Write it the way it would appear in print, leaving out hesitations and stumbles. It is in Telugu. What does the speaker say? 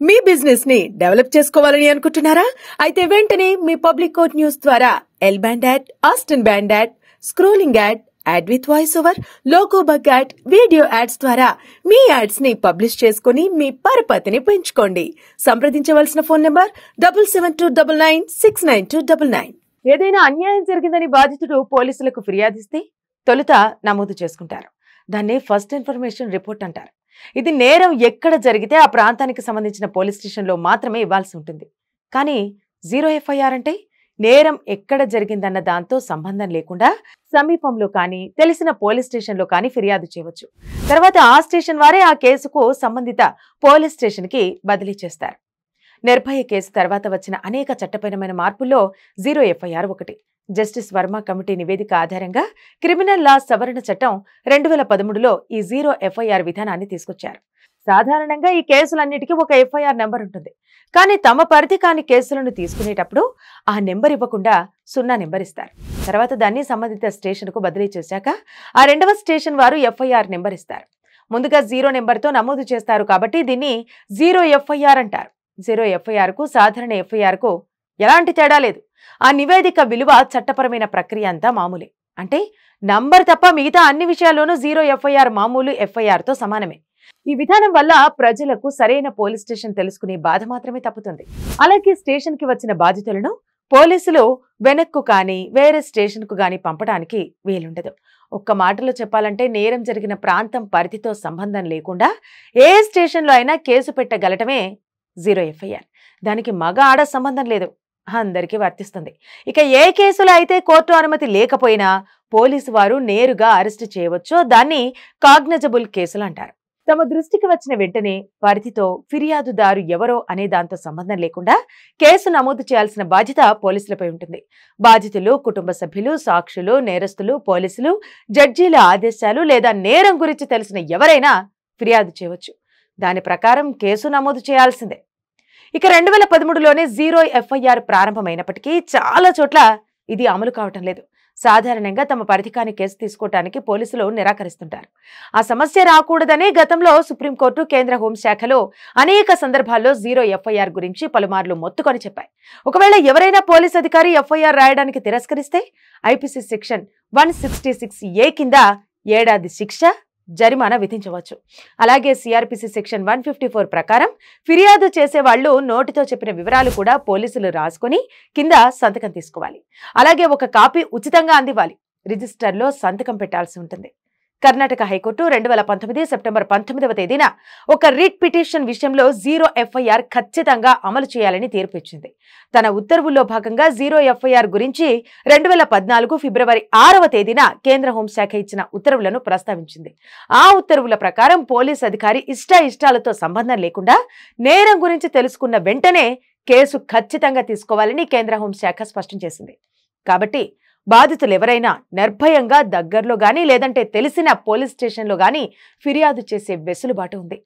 మీ బిజినెస్ ని డెవలప్ చేసుకోవాలని అనుకుంటున్నారా? అయితే వెంటనే మీ పబ్లిక్ కోట్ న్యూస్ ద్వారా L band ad, Aston band ad, scrolling ad, ad with voice over, logo bug ad, video ads ద్వారా మీ యాడ్స్ ని పబ్లిష్ చేసుకుని మీ పరపతిని పెంచుకోండి. సంప్రదించవలసిన ఫోన్ నంబర్ 7729969299. ఏదైనా అన్యాయం జరిగిందని బాధితుడు పోలీసులకు ఫిర్యాదిస్తే తొలుత నమోదు చేసుకుంటారు. దాన్ని ఫస్ట్ ఇన్ఫర్మేషన్ రిపోర్ట్ అంటారు. ఇది నేరం ఎక్కడ జరిగితే ఆ ప్రాంతానికి సంబంధించిన పోలీస్ స్టేషన్లో మాత్రమే ఇవ్వాల్సి ఉంటుంది. కానీ జీరో ఎఫ్ఐఆర్ అంటే నేరం ఎక్కడ జరిగిందన్న దాంతో సంబంధం లేకుండా సమీపంలో కానీ తెలిసిన పోలీస్ స్టేషన్లో కానీ ఫిర్యాదు చేయవచ్చు. తర్వాత ఆ స్టేషన్ వారే ఆ కేసుకు సంబంధిత పోలీస్ స్టేషన్కి బదిలీ చేస్తారు. నిర్భయ కేసు తర్వాత వచ్చిన అనేక చట్టపరమైన మార్పుల్లో జీరో ఎఫ్ఐఆర్ ఒకటి. జస్టిస్ వర్మ కమిటీ నివేదిక ఆధారంగా క్రిమినల్ లా సవరణ చట్టం 2013లో ఈ జీరో ఎఫ్ఐఆర్ విధానాన్ని తీసుకొచ్చారు. సాధారణంగా ఈ కేసులన్నిటికీ ఒక ఎఫ్ఐఆర్ నెంబర్ ఉంటుంది. కానీ తమ పరిధి కాని కేసులను తీసుకునేటప్పుడు ఆ నెంబర్ ఇవ్వకుండా 0 నెంబర్ ఇస్తారు. తర్వాత దాన్ని సంబంధిత స్టేషన్కు బదిలీ చేశాక ఆ రెండవ స్టేషన్ వారు ఎఫ్ఐఆర్ నెంబర్ ఇస్తారు. ముందుగా 0 నెంబర్తో నమోదు చేస్తారు కాబట్టి దీన్ని జీరో ఎఫ్ఐఆర్ అంటారు. జీరో ఎఫ్ఐఆర్కు సాధారణ ఎఫ్ఐఆర్కు ఎలాంటి తేడా లేదు. ఆ నివేదిక విలువ చట్టపరమైన ప్రక్రియ అంతా మామూలే. అంటే నంబర్ తప్ప మిగతా అన్ని విషయాల్లోనూ జీరో ఎఫ్ఐఆర్ మామూలు ఎఫ్ఐఆర్తో సమానమే. ఈ విధానం వల్ల ప్రజలకు సరైన పోలీస్ స్టేషన్ తెలుసుకునే బాధ మాత్రమే తప్పుతుంది. అలాగే స్టేషన్కి వచ్చిన బాధితులను పోలీసులు వెనక్కు కానీ వేరే స్టేషన్కు కానీ పంపడానికి వీలుండదు. ఒక్క మాటలో చెప్పాలంటే నేరం జరిగిన ప్రాంతం పరిధితో సంబంధం లేకుండా ఏ స్టేషన్లో అయినా కేసు పెట్టగలటమే జీరో ఎఫ్ఐఆర్. దానికి మగ ఆడ సంబంధం లేదు, అందరికీ వర్తిస్తుంది. ఇక ఏ కేసులో అయితే కోర్టు అనుమతి లేకపోయినా పోలీసు వారు నేరుగా అరెస్టు చేయవచ్చో దాన్ని కాగ్నిజబుల్ కేసులు అంటారు. తమ దృష్టికి వచ్చిన వెంటనే పరిధితో ఫిర్యాదుదారు ఎవరో అనే దాంతో సంబంధం లేకుండా కేసు నమోదు చేయాల్సిన బాధ్యత పోలీసులపై ఉంటుంది. బాధితులు, కుటుంబ సభ్యులు, సాక్షులు, నేరస్తులు, పోలీసులు, జడ్జీల ఆదేశాలు లేదా నేరం గురించి తెలిసిన ఎవరైనా ఫిర్యాదు చేయవచ్చు. దాని ప్రకారం కేసు నమోదు చేయాల్సిందే. ఇక 2013లోనే జీరో ఎఫ్ఐఆర్ ప్రారంభమైనప్పటికీ చాలా చోట్ల ఇది అమలు కావటం లేదు. సాధారణంగా తమ పరిధి కాని కేసు తీసుకోవటానికి పోలీసులు నిరాకరిస్తుంటారు. ఆ సమస్య రాకూడదనే గతంలో సుప్రీంకోర్టు, కేంద్ర హోంశాఖలో అనేక సందర్భాల్లో జీరో ఎఫ్ఐఆర్ గురించి పలుమార్లు మొత్తుకొని చెప్పాయి. ఒకవేళ ఎవరైనా పోలీస్ అధికారి ఎఫ్ఐఆర్ రాయడానికి తిరస్కరిస్తే ఐపీసీ సెక్షన్ 166A కింద ఏడాది శిక్ష, జరిమానా విధించవచ్చు. అలాగే సిఆర్పిసి సెక్షన్ 154 ప్రకారం ఫిర్యాదు చేసేవాళ్లు నోటితో చెప్పిన వివరాలు కూడా పోలీసులు రాసుకొని కింద సంతకం తీసుకోవాలి. అలాగే ఒక కాపీ ఉచితంగా అందివ్వాలి. రిజిస్టర్లో సంతకం పెట్టాల్సి ఉంటుంది. కర్ణాటక హైకోర్టు 2019 సెప్టెంబర్ 19వ తేదీన ఒక రిట్ పిటిషన్ విషయంలో జీరో ఎఫ్ఐఆర్ ఖచ్చితంగా అమలు చేయాలని తీర్పు ఇచ్చింది. తన ఉత్తర్వుల్లో భాగంగా జీరో ఎఫ్ఐఆర్ గురించి 2014 ఫిబ్రవరి 6వ తేదీన కేంద్ర హోంశాఖ ఇచ్చిన ఉత్తర్వులను ప్రస్తావించింది. ఆ ఉత్తర్వుల ప్రకారం పోలీస్ అధికారి ఇష్టాలతో సంబంధం లేకుండా నేరం గురించి తెలుసుకున్న వెంటనే కేసు ఖచ్చితంగా తీసుకోవాలని కేంద్ర హోంశాఖ స్పష్టం చేసింది. కాబట్టి బాధితులు ఎవరైనా నిర్భయంగా దగ్గరలో గానీ లేదంటే తెలిసిన పోలీస్ స్టేషన్లో గానీ ఫిర్యాదు చేసే వెసులుబాటు ఉంది.